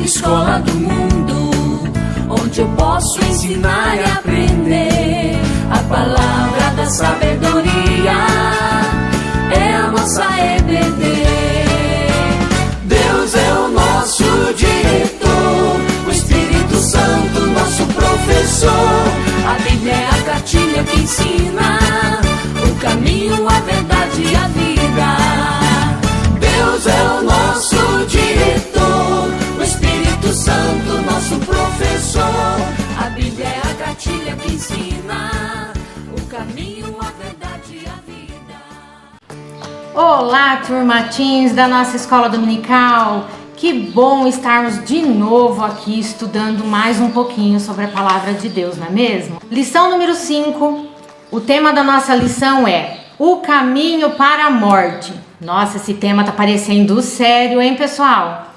escola do mundo, onde eu posso ensinar e aprender. A palavra da sabedoria é a nossa EBD. Deus é o nosso diretor, o Espírito Santo nosso professor. A Bíblia é a cartilha que ensina o caminho, a verdade e a vida. Deus é o nosso diretor, o Espírito Santo nosso professor. A Bíblia é a cartilha que ensina o caminho, a verdade e a vida. Olá, turma teens da nossa escola dominical. Que bom estarmos de novo aqui estudando mais um pouquinho sobre a palavra de Deus, não é mesmo? Lição número 5. O tema da nossa lição é o caminho para a morte. Nossa, esse tema tá parecendo sério, hein, pessoal?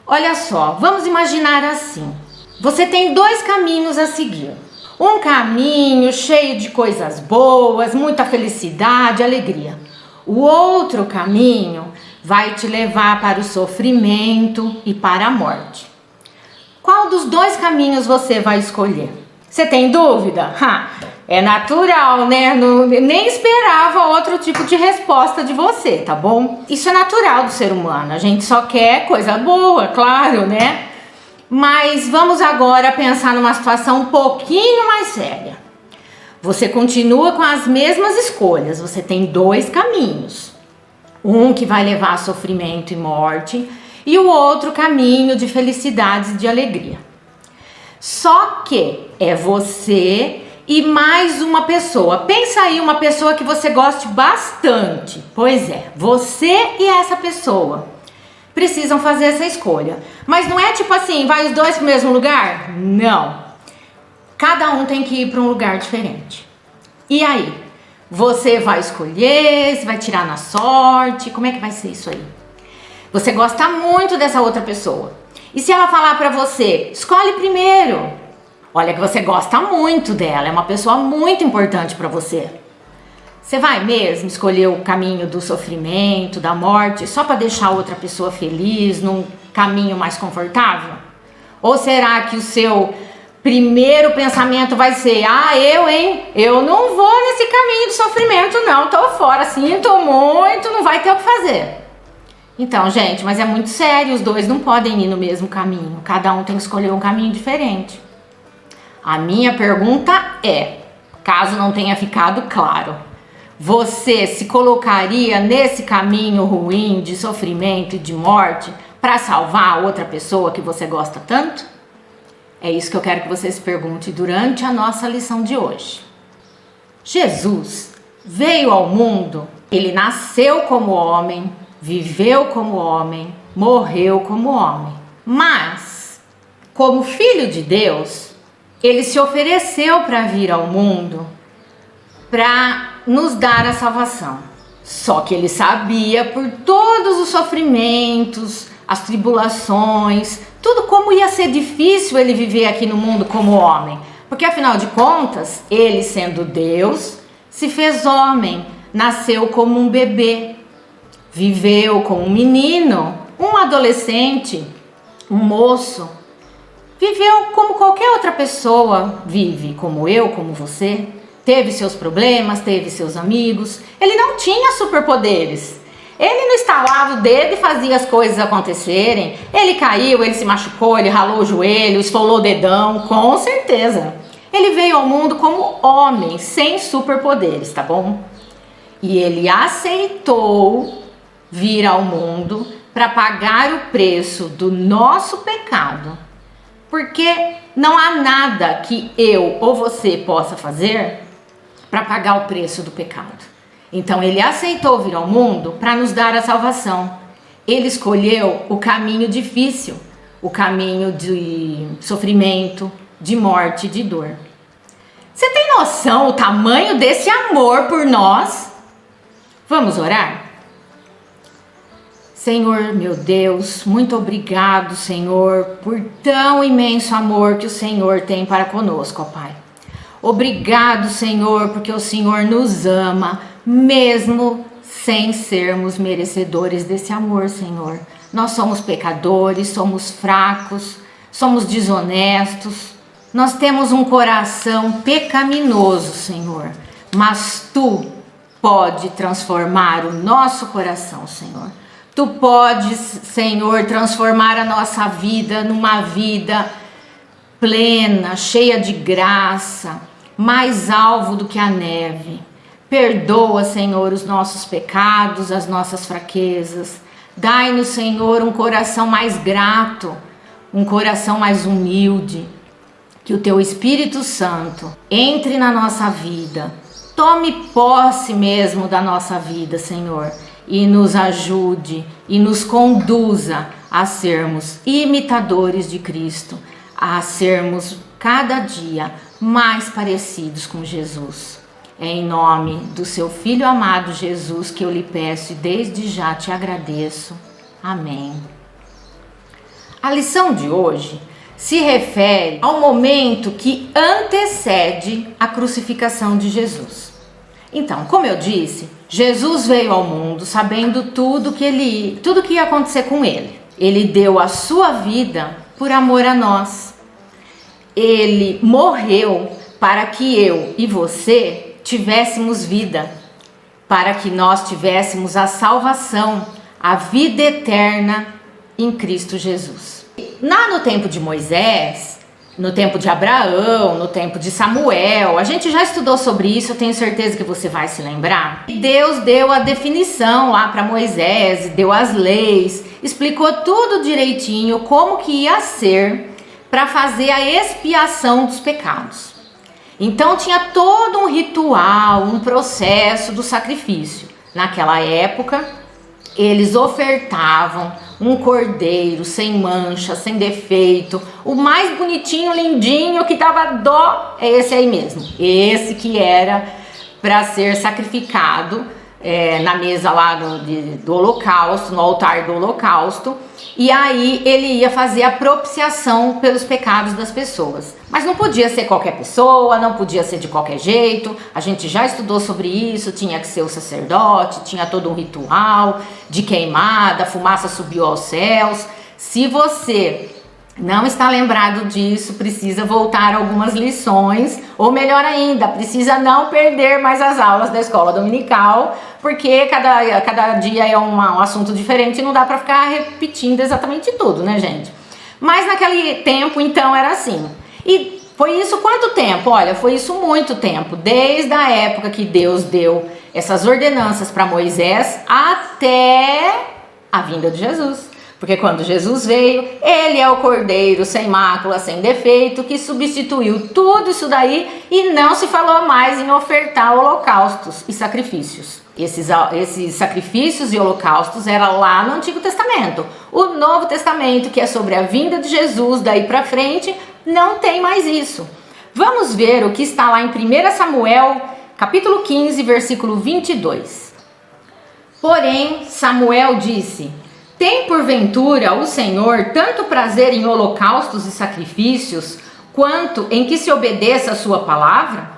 Olha só, vamos imaginar assim. Você tem dois caminhos a seguir. Um caminho cheio de coisas boas, muita felicidade, alegria. O outro caminho vai te levar para o sofrimento e para a morte. Qual dos dois caminhos você vai escolher? Você tem dúvida? É natural, né? Nem esperava outro tipo de resposta de você, tá bom? Isso é natural do ser humano. A gente só quer coisa boa, claro, né? Mas vamos agora pensar numa situação um pouquinho mais séria. Você continua com as mesmas escolhas. Você tem dois caminhos. Um que vai levar a sofrimento e morte e o outro caminho de felicidades e de alegria. Só que é você e mais uma pessoa. Pensa aí uma pessoa que você goste bastante. Pois é, você e essa pessoa precisam fazer essa escolha. Mas não é tipo assim, vai os dois pro mesmo lugar? Não. Cada um tem que ir para um lugar diferente. E aí? Você vai escolher, você vai tirar na sorte, como é que vai ser isso aí? Você gosta muito dessa outra pessoa. E se ela falar pra você, escolhe primeiro. Olha que você gosta muito dela, é uma pessoa muito importante pra você. Você vai mesmo escolher o caminho do sofrimento, da morte, só pra deixar a outra pessoa feliz, num caminho mais confortável? Ou será que o seu primeiro pensamento vai ser, eu não vou nesse caminho de sofrimento não, tô fora, sinto muito, não vai ter o que fazer. Então, gente, mas é muito sério, os dois não podem ir no mesmo caminho, cada um tem que escolher um caminho diferente. A minha pergunta é, caso não tenha ficado claro, você se colocaria nesse caminho ruim de sofrimento e de morte para salvar a outra pessoa que você gosta tanto? É isso que eu quero que você se pergunte durante a nossa lição de hoje. Jesus veio ao mundo, ele nasceu como homem, viveu como homem, morreu como homem. Mas, como filho de Deus, ele se ofereceu para vir ao mundo para nos dar a salvação. Só que ele sabia por todos os sofrimentos, as tribulações, tudo como ia ser difícil ele viver aqui no mundo como homem. Porque afinal de contas, ele sendo Deus, se fez homem, nasceu como um bebê, viveu como um menino, um adolescente, um moço. Viveu como qualquer outra pessoa vive, como eu, como você. Teve seus problemas, teve seus amigos. Ele não tinha superpoderes. Ele não estalava o dedo e fazia as coisas acontecerem. Ele caiu, ele se machucou, ele ralou o joelho, esfolou o dedão, com certeza. Ele veio ao mundo como homem, sem superpoderes, tá bom? E ele aceitou vir ao mundo para pagar o preço do nosso pecado. Porque não há nada que eu ou você possa fazer para pagar o preço do pecado. Então ele aceitou vir ao mundo para nos dar a salvação. Ele escolheu o caminho difícil, o caminho de sofrimento, de morte, de dor. Você tem noção do tamanho desse amor por nós? Vamos orar? Senhor, meu Deus, muito obrigado, Senhor, por tão imenso amor que o Senhor tem para conosco, ó Pai. Obrigado, Senhor, porque o Senhor nos ama, mesmo sem sermos merecedores desse amor, Senhor. Nós somos pecadores, somos fracos, somos desonestos. Nós temos um coração pecaminoso, Senhor. Mas Tu pode transformar o nosso coração, Senhor. Tu podes, Senhor, transformar a nossa vida numa vida plena, cheia de graça, mais alvo do que a neve. Perdoa, Senhor, os nossos pecados, as nossas fraquezas. Dai-nos, Senhor, um coração mais grato, um coração mais humilde. Que o Teu Espírito Santo entre na nossa vida. Tome posse mesmo da nossa vida, Senhor, e nos ajude e nos conduza a sermos imitadores de Cristo, a sermos cada dia mais parecidos com Jesus. É em nome do Seu Filho amado Jesus que eu lhe peço e desde já te agradeço. Amém. A lição de hoje se refere ao momento que antecede a crucificação de Jesus. Então, como eu disse, Jesus veio ao mundo sabendo tudo que ia acontecer com ele. Ele deu a sua vida por amor a nós. Ele morreu para que eu e você tivéssemos vida, para que nós tivéssemos a salvação, a vida eterna em Cristo Jesus. Lá no tempo de Moisés, no tempo de Abraão, no tempo de Samuel, a gente já estudou sobre isso, eu tenho certeza que você vai se lembrar. Deus deu a definição lá para Moisés, deu as leis, explicou tudo direitinho como que ia ser para fazer a expiação dos pecados. Então tinha todo um ritual, um processo do sacrifício. Naquela época, eles ofertavam um cordeiro sem mancha, sem defeito, o mais bonitinho, lindinho, que dava dó, é esse aí mesmo. Esse que era para ser sacrificado na mesa lá do holocausto, no altar do holocausto. E aí ele ia fazer a propiciação pelos pecados das pessoas. Mas não podia ser qualquer pessoa, não podia ser de qualquer jeito. A gente já estudou sobre isso, tinha que ser o sacerdote, tinha todo um ritual de queimada, a fumaça subiu aos céus. Se você não está lembrado disso, precisa voltar algumas lições, ou melhor ainda, precisa não perder mais as aulas da escola dominical, porque cada dia é um assunto diferente e não dá para ficar repetindo exatamente tudo, né, gente? Mas naquele tempo, então, era assim. E foi isso quanto tempo? Olha, foi isso muito tempo, desde a época que Deus deu essas ordenanças para Moisés até a vinda de Jesus. Porque quando Jesus veio, ele é o cordeiro sem mácula, sem defeito, que substituiu tudo isso daí e não se falou mais em ofertar holocaustos e sacrifícios. Esses sacrifícios e holocaustos eram lá no Antigo Testamento. O Novo Testamento, que é sobre a vinda de Jesus, daí pra frente, não tem mais isso. Vamos ver o que está lá em 1 Samuel, capítulo 15, versículo 22. Porém, Samuel disse: tem porventura o Senhor tanto prazer em holocaustos e sacrifícios, quanto em que se obedeça a sua palavra?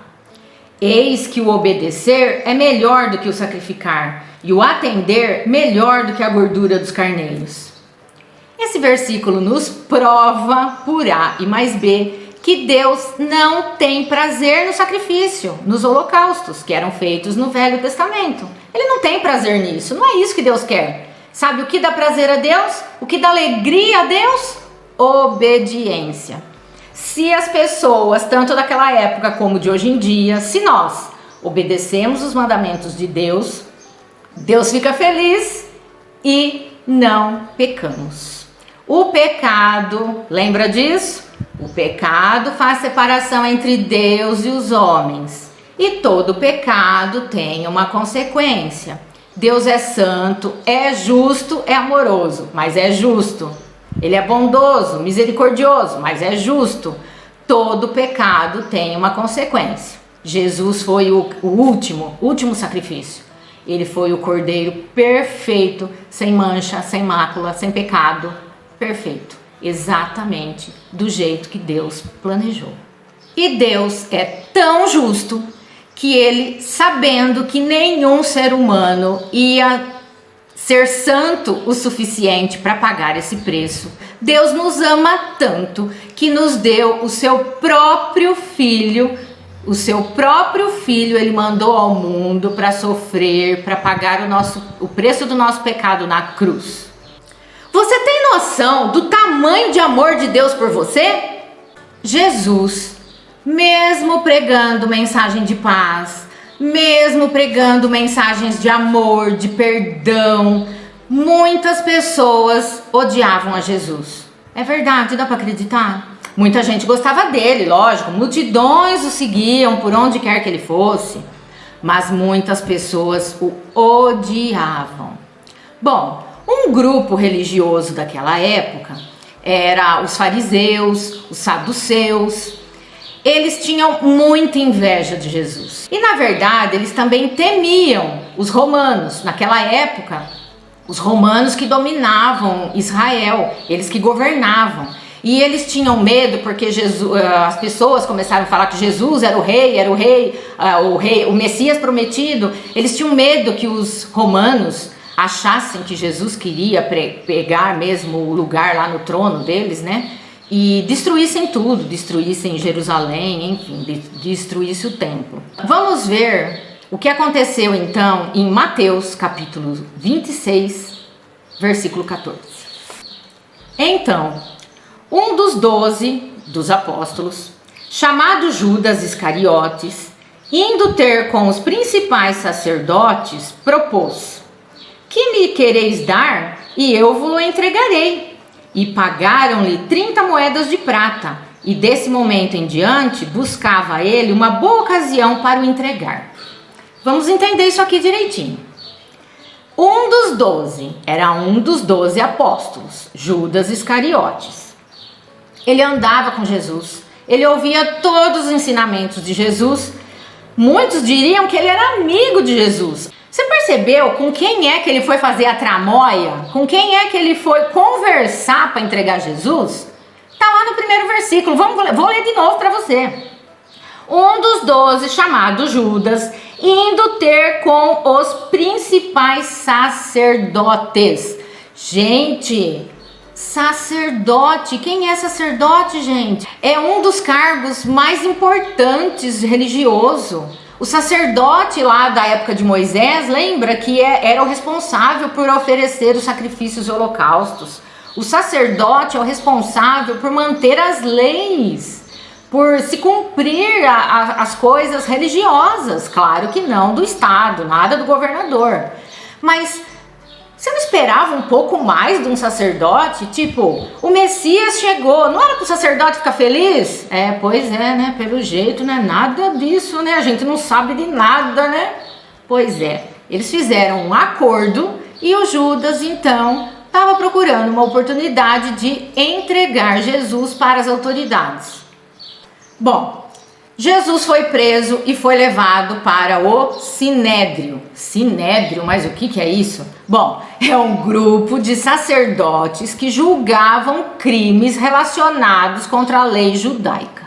Eis que o obedecer é melhor do que o sacrificar, e o atender melhor do que a gordura dos carneiros. Esse versículo nos prova por A e mais B que Deus não tem prazer no sacrifício, nos holocaustos que eram feitos no Velho Testamento. Ele não tem prazer nisso, não é isso que Deus quer. Sabe o que dá prazer a Deus? O que dá alegria a Deus? Obediência. Se as pessoas, tanto daquela época como de hoje em dia, se nós obedecemos os mandamentos de Deus, Deus fica feliz e não pecamos. O pecado, lembra disso? O pecado faz separação entre Deus e os homens. E todo pecado tem uma consequência. Deus é santo, é justo, é amoroso, mas é justo. Ele é bondoso, misericordioso, mas é justo. Todo pecado tem uma consequência. Jesus foi o último sacrifício. Ele foi o cordeiro perfeito, sem mancha, sem mácula, sem pecado, perfeito. Exatamente do jeito que Deus planejou. E Deus é tão justo que ele, sabendo que nenhum ser humano ia ser santo o suficiente para pagar esse preço, Deus nos ama tanto que nos deu o seu próprio filho. O seu próprio filho ele mandou ao mundo para sofrer, para pagar o preço do nosso pecado na cruz. Você tem noção do tamanho de amor de Deus por você? Jesus, mesmo pregando mensagem de paz, mesmo pregando mensagens de amor, de perdão, muitas pessoas odiavam a Jesus. É verdade, dá para acreditar? Muita gente gostava dele, lógico, multidões o seguiam por onde quer que ele fosse, mas muitas pessoas o odiavam. Bom, um grupo religioso daquela época era os fariseus, os saduceus. Eles tinham muita inveja de Jesus. E na verdade, eles também temiam os romanos. Naquela época, os romanos que dominavam Israel, eles que governavam. E eles tinham medo porque as pessoas começaram a falar que Jesus era o rei, o Messias prometido. Eles tinham medo que os romanos achassem que Jesus queria pegar mesmo o lugar lá no trono deles, né? E destruíssem tudo, destruíssem Jerusalém, enfim, destruísse o templo. Vamos ver o que aconteceu então em Mateus capítulo 26, versículo 14. Então, um dos 12 dos apóstolos, chamado Judas Iscariotes, indo ter com os principais sacerdotes, propôs: que me quereis dar, e eu vos-lo entregarei. E pagaram-lhe 30 moedas de prata, e desse momento em diante buscava ele uma boa ocasião para o entregar. Vamos entender isso aqui direitinho. Era um dos 12 apóstolos, Judas Iscariotes. Ele andava com Jesus, ele ouvia todos os ensinamentos de Jesus. Muitos diriam que ele era amigo de Jesus. Você percebeu com quem é que ele foi fazer a tramóia? Com quem é que ele foi conversar para entregar Jesus? Está lá no primeiro versículo, vou ler de novo para você. Um dos 12, chamado Judas, indo ter com os principais sacerdotes. Gente, sacerdote, quem é sacerdote, gente? É um dos cargos mais importantes religioso. O sacerdote lá da época de Moisés, lembra que era o responsável por oferecer os sacrifícios e holocaustos. O sacerdote é o responsável por manter as leis, por se cumprir as coisas religiosas, claro que não do Estado, nada do governador. Mas você não esperava um pouco mais de um sacerdote? Tipo, o Messias chegou, não era para o sacerdote ficar feliz? Pois é, né? Pelo jeito, né? Nada disso, né? A gente não sabe de nada, né? Pois é, eles fizeram um acordo e o Judas, então, estava procurando uma oportunidade de entregar Jesus para as autoridades. Bom, Jesus foi preso e foi levado para o Sinédrio. Sinédrio, mas o que é isso? Bom, é um grupo de sacerdotes que julgavam crimes relacionados contra a lei judaica.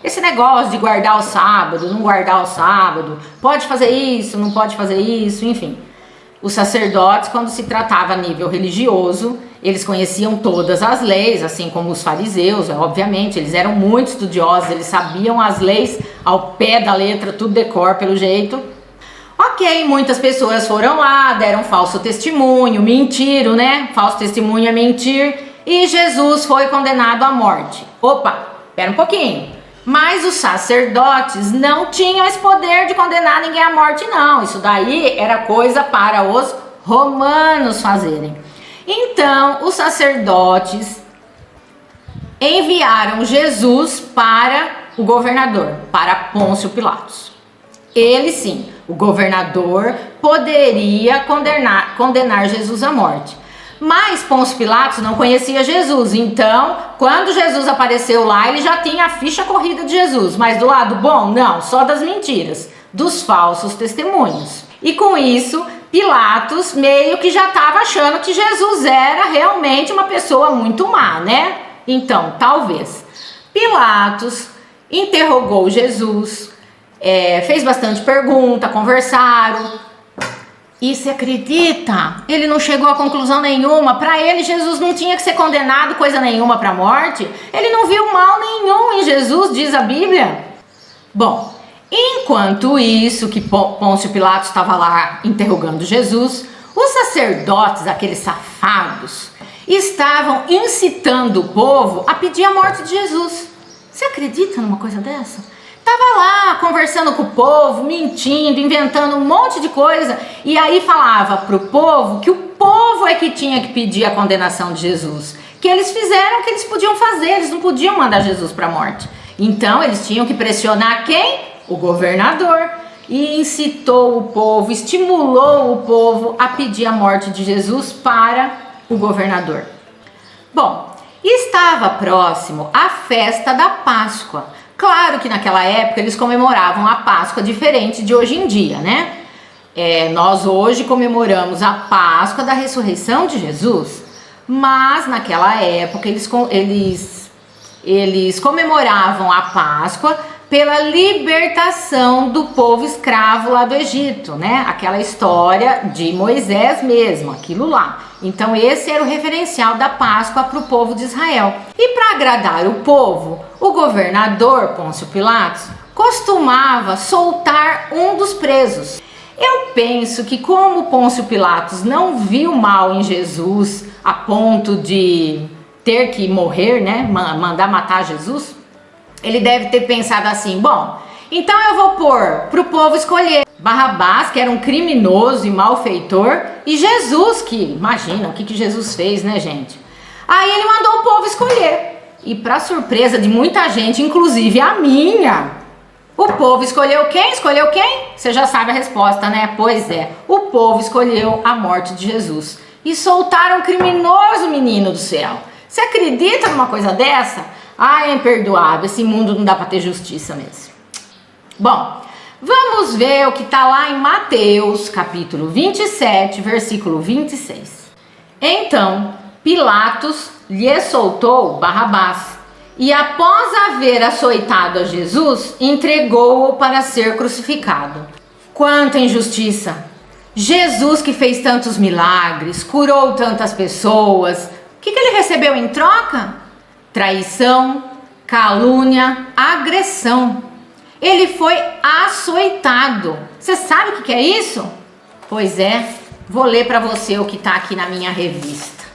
Esse negócio de guardar o sábado, não guardar o sábado, pode fazer isso, não pode fazer isso, enfim. Os sacerdotes, quando se tratava a nível religioso, eles conheciam todas as leis, assim como os fariseus, obviamente, eles eram muito estudiosos, eles sabiam as leis ao pé da letra, tudo de cor pelo jeito. Ok, muitas pessoas foram lá, deram falso testemunho, mentiram, né? Falso testemunho é mentir, e Jesus foi condenado à morte. Opa, espera um pouquinho. Mas os sacerdotes não tinham esse poder de condenar ninguém à morte, não. Isso daí era coisa para os romanos fazerem. Então, os sacerdotes enviaram Jesus para o governador, para Pôncio Pilatos. Ele sim, o governador, poderia condenar Jesus à morte. Mas Pôncio Pilatos não conhecia Jesus, então quando Jesus apareceu lá, ele já tinha a ficha corrida de Jesus. Mas do lado bom, não, só das mentiras, dos falsos testemunhos. E com isso, Pilatos meio que já estava achando que Jesus era realmente uma pessoa muito má, né? Então, talvez. Pilatos interrogou Jesus, fez bastante pergunta, conversaram. E você acredita? Ele não chegou a conclusão nenhuma. Para ele, Jesus não tinha que ser condenado coisa nenhuma para a morte. Ele não viu mal nenhum em Jesus, diz a Bíblia. Bom, enquanto isso, que Pôncio Pilatos estava lá interrogando Jesus, os sacerdotes, aqueles safados, estavam incitando o povo a pedir a morte de Jesus. Você acredita numa coisa dessa? Estava lá conversando com o povo, mentindo, inventando um monte de coisa, e aí falava para o povo que o povo é que tinha que pedir a condenação de Jesus, que eles fizeram o que eles podiam fazer, eles não podiam mandar Jesus para a morte. Então eles tinham que pressionar quem? O governador. E incitou o povo, estimulou o povo a pedir a morte de Jesus para o governador. Bom, estava próximo a festa da Páscoa. Claro que naquela época eles comemoravam a Páscoa diferente de hoje em dia, né? Nós hoje comemoramos a Páscoa da ressurreição de Jesus, mas naquela época eles comemoravam a Páscoa pela libertação do povo escravo lá do Egito, né? Aquela história de Moisés mesmo, aquilo lá. Então esse era o referencial da Páscoa para o povo de Israel. E para agradar o povo, o governador Pôncio Pilatos costumava soltar um dos presos. Eu penso que como Pôncio Pilatos não viu mal em Jesus a ponto de ter que morrer, né? Mandar matar Jesus, ele deve ter pensado assim, bom, então eu vou pôr para o povo escolher Barrabás, que era um criminoso e malfeitor, e Jesus, que imagina o que Jesus fez, né, gente? Aí ele mandou o povo escolher, e para surpresa de muita gente, inclusive a minha, o povo escolheu quem? Escolheu quem? Você já sabe a resposta, né? Pois é, o povo escolheu a morte de Jesus e soltaram um criminoso, menino do céu. Você acredita numa coisa dessa? É imperdoável, esse mundo não dá para ter justiça mesmo. Bom, vamos ver o que está lá em Mateus, capítulo 27, versículo 26. Então, Pilatos lhe soltou Barrabás, e após haver açoitado a Jesus, entregou-o para ser crucificado. Quanta injustiça! Jesus, que fez tantos milagres, curou tantas pessoas, o que ele recebeu em troca? Traição, calúnia, agressão. Ele foi açoitado. Você sabe o que é isso? Pois é, vou ler para você o que está aqui na minha revista.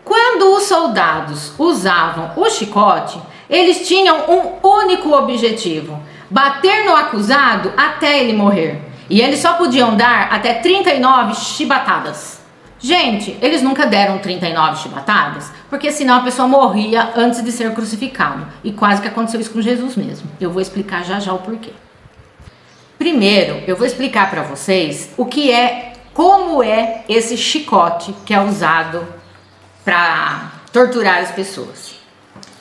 Quando os soldados usavam o chicote, eles tinham um único objetivo: bater no acusado até ele morrer. E eles só podiam dar até 39 chibatadas. Gente, eles nunca deram 39 chibatadas, porque senão a pessoa morria antes de ser crucificado. E quase que aconteceu isso com Jesus mesmo. Eu vou explicar já já o porquê. Primeiro, eu vou explicar para vocês como é esse chicote que é usado para torturar as pessoas.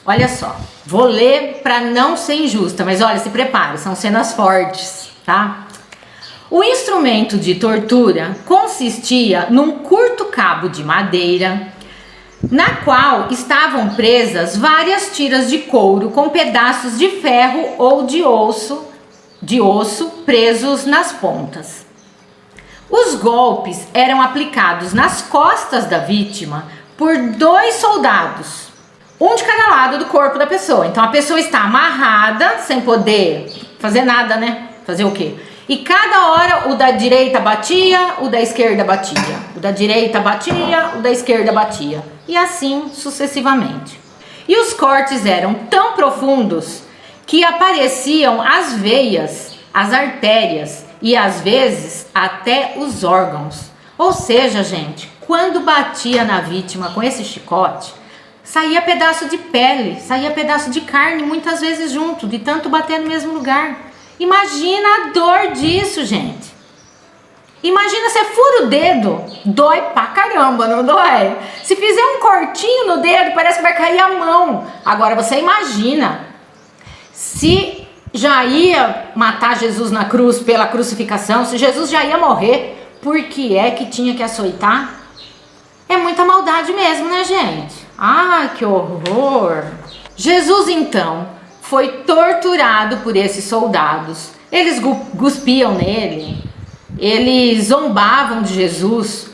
Olha só, vou ler para não ser injusta, mas olha, se prepare, são cenas fortes, tá? O instrumento de tortura consistia num curto cabo de madeira, na qual estavam presas várias tiras de couro com pedaços de ferro ou de osso presos nas pontas. Os golpes eram aplicados nas costas da vítima por 2 soldados, um de cada lado do corpo da pessoa. Então a pessoa está amarrada, sem poder fazer nada, né? Fazer o quê? E cada hora o da direita batia, o da esquerda batia. O da direita batia, o da esquerda batia. E assim sucessivamente. E os cortes eram tão profundos que apareciam as veias, as artérias e às vezes até os órgãos. Ou seja, gente, quando batia na vítima com esse chicote, saía pedaço de pele, saía pedaço de carne, muitas vezes junto, de tanto bater no mesmo lugar. Imagina a dor disso, gente. Imagina você fura o dedo, dói pra caramba, não dói? Se fizer um cortinho no dedo, parece que vai cair a mão. Agora você imagina, se já ia matar Jesus na cruz pela crucificação, se Jesus já ia morrer, por que é que tinha que açoitar? É muita maldade mesmo, né, gente? Que horror! Jesus, então, foi torturado por esses soldados. Eles cuspiam nele, eles zombavam de Jesus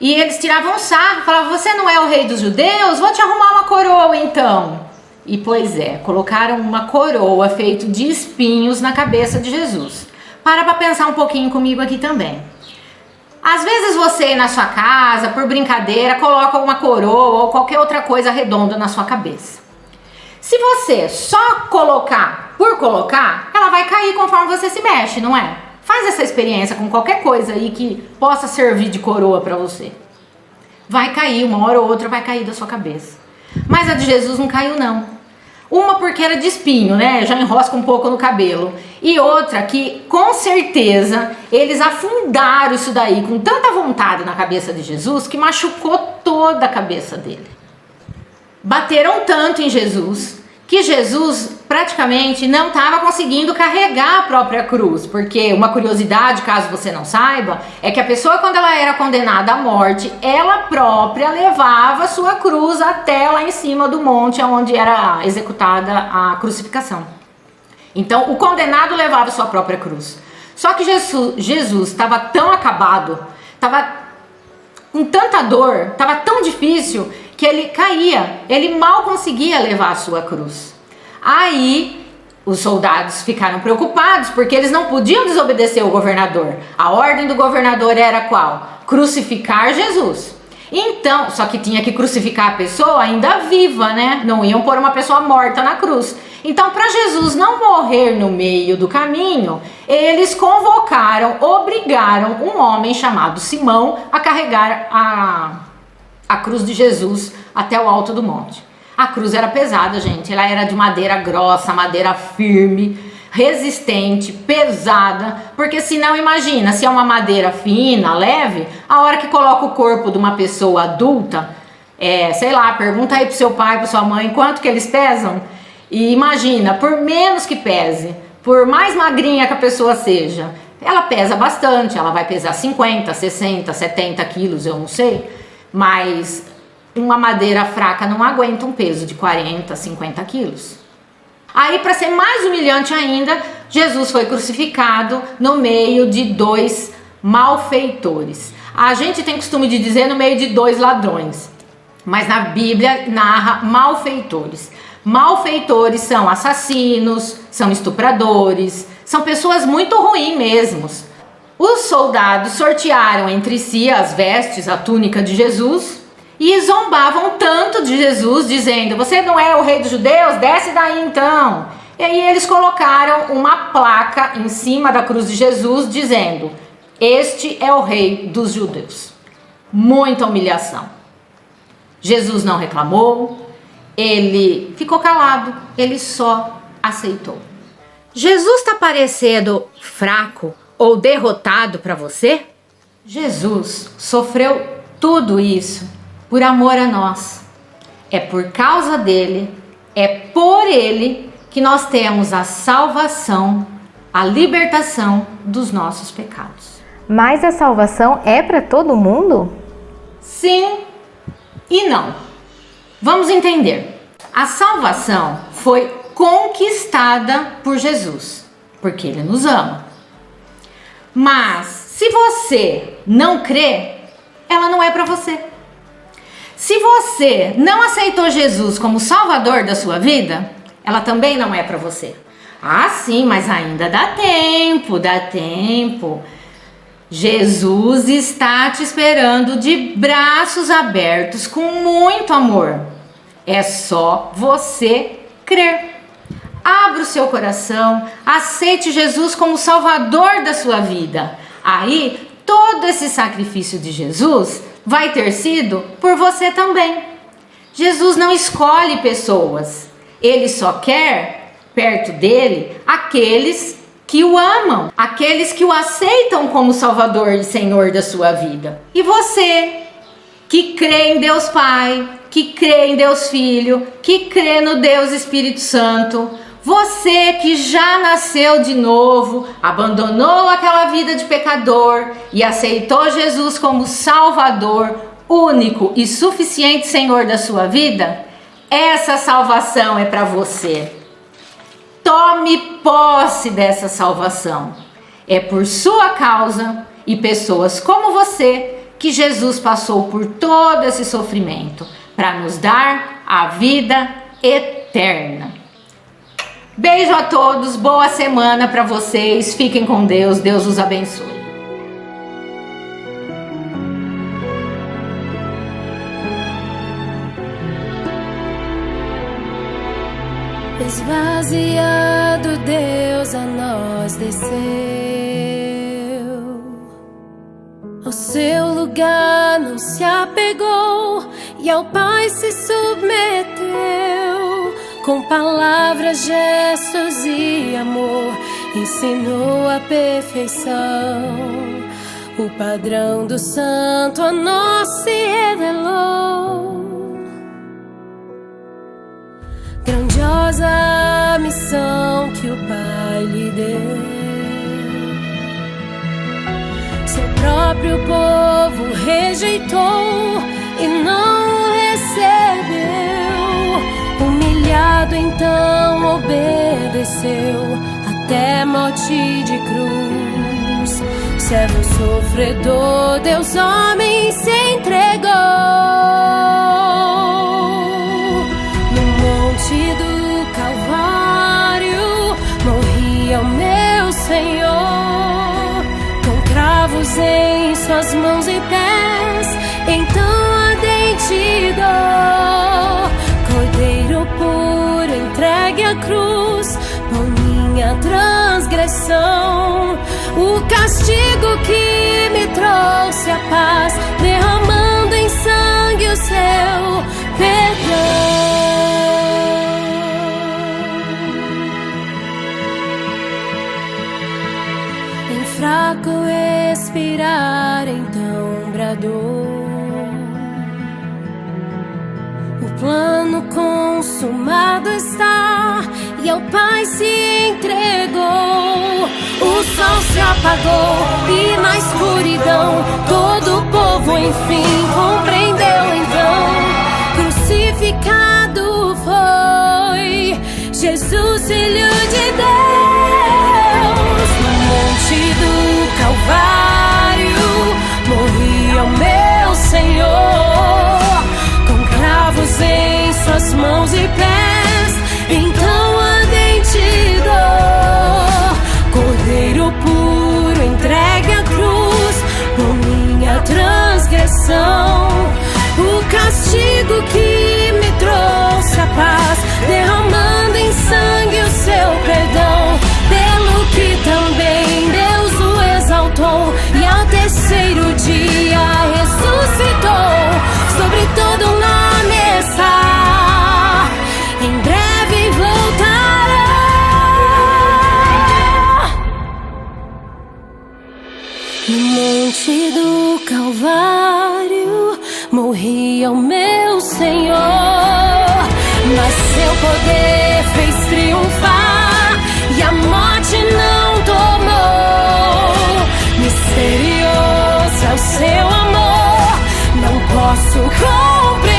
e eles tiravam sarro, falavam: você não é o rei dos judeus? Vou te arrumar uma coroa então. E pois é, colocaram uma coroa feita de espinhos na cabeça de Jesus. Para pensar um pouquinho comigo aqui também. Às vezes você na sua casa, por brincadeira, coloca uma coroa ou qualquer outra coisa redonda na sua cabeça. Se você só colocar por colocar, ela vai cair conforme você se mexe, não é? Faz essa experiência com qualquer coisa aí que possa servir de coroa para você. Vai cair, uma hora ou outra vai cair da sua cabeça. Mas a de Jesus não caiu não. Uma porque era de espinho, né? Já enrosca um pouco no cabelo. E outra que, com certeza, eles afundaram isso daí com tanta vontade na cabeça de Jesus que machucou toda a cabeça dele. Bateram tanto em Jesus que Jesus praticamente não estava conseguindo carregar a própria cruz. Porque uma curiosidade, caso você não saiba, é que a pessoa, quando ela era condenada à morte, ela própria levava a sua cruz até lá em cima do monte onde era executada a crucificação. Então o condenado levava a sua própria cruz. Só que Jesus estava tão acabado, estava com tanta dor, estava tão difícil que ele caía, ele mal conseguia levar a sua cruz. Aí os soldados ficaram preocupados porque eles não podiam desobedecer o governador. A ordem do governador era qual? Crucificar Jesus. Então, só que tinha que crucificar a pessoa ainda viva, né? Não iam pôr uma pessoa morta na cruz. Então, para Jesus não morrer no meio do caminho, eles obrigaram um homem chamado Simão a carregar a cruz de Jesus até o alto do monte. A cruz era pesada, gente. Ela era de madeira grossa, madeira firme, resistente, pesada. Porque senão, imagina, se é uma madeira fina, leve, a hora que coloca o corpo de uma pessoa adulta, sei lá, pergunta aí pro seu pai, pra sua mãe, quanto que eles pesam. E imagina, por menos que pese, por mais magrinha que a pessoa seja, ela pesa bastante. Ela vai pesar 50, 60, 70 quilos, eu não sei. Mas uma madeira fraca não aguenta um peso de 40, 50 quilos. Aí, para ser mais humilhante ainda, Jesus foi crucificado no meio de 2 malfeitores. A gente tem costume de dizer no meio de 2 ladrões, mas na Bíblia narra malfeitores. Malfeitores são assassinos, são estupradores, são pessoas muito ruins mesmo. Os soldados sortearam entre si as vestes, a túnica de Jesus, e zombavam tanto de Jesus, dizendo: você não é o rei dos judeus? Desce daí então. E aí eles colocaram uma placa em cima da cruz de Jesus, dizendo: este é o rei dos judeus. Muita humilhação. Jesus não reclamou, ele ficou calado, ele só aceitou. Jesus está parecendo fraco ou derrotado para você? Jesus sofreu tudo isso por amor a nós. É por causa dele, é por ele que nós temos a salvação, a libertação dos nossos pecados. Mas a salvação é para todo mundo? Sim e não. Vamos entender. A salvação foi conquistada por Jesus, porque ele nos ama. Mas se você não crê, ela não é para você. Se você não aceitou Jesus como Salvador da sua vida, ela também não é para você. Ah, sim, mas ainda dá tempo, dá tempo. Jesus está te esperando de braços abertos, com muito amor. É só você crer. Abra o seu coração, aceite Jesus como Salvador da sua vida. Aí, todo esse sacrifício de Jesus vai ter sido por você também. Jesus não escolhe pessoas. Ele só quer perto dele aqueles que o amam, aqueles que o aceitam como Salvador e Senhor da sua vida. E você, que crê em Deus Pai, que crê em Deus Filho, que crê no Deus Espírito Santo, você que já nasceu de novo, abandonou aquela vida de pecador e aceitou Jesus como Salvador, único e suficiente Senhor da sua vida, essa salvação é para você. tome posse dessa salvação. É por sua causa e pessoas como você que Jesus passou por todo esse sofrimento para nos dar a vida eterna. Beijo a todos, boa semana para vocês, fiquem com Deus, Deus os abençoe. Esvaziado, Deus a nós desceu, ao seu lugar não se apegou e ao Pai se submeteu. Com palavras, gestos e amor ensinou a perfeição. O padrão do santo a nós se revelou. Grandiosa a missão que o Pai lhe deu. Seu próprio povo rejeitou e não o recebeu. Humilhado então obedeceu até morte de cruz. Servo sofredor, Deus homem se entregou. No monte do Calvário morria o meu Senhor, com cravos em suas mãos e pés, então ardente dor. Cordeiro puro entregue à cruz por minha transgressão. O castigo que me trouxe a paz, derramando em sangue o seu perdão. Em fraco expirar, então bradou. O plano consumado está e ao Pai se entregou. O sol se apagou e na escuridão todo o povo enfim compreendeu então. Crucificado foi Jesus, Filho de Deus. No monte do Calvário morria o meu Senhor, com cravos em suas mãos e pés, então ardente dor. Cordeiro puro entregue à cruz por minha transgressão. O castigo que me trouxe a paz, derramando em sangue o seu perdão. Pelo que também Deus o exaltou e ao terceiro dia ressuscitou. Sobre todo nome está, em breve voltará. No monte do Calvário morria o meu Senhor, mas seu poder fez triunfar e a morte não tomou. Misterioso é o seu amor, não posso compreender.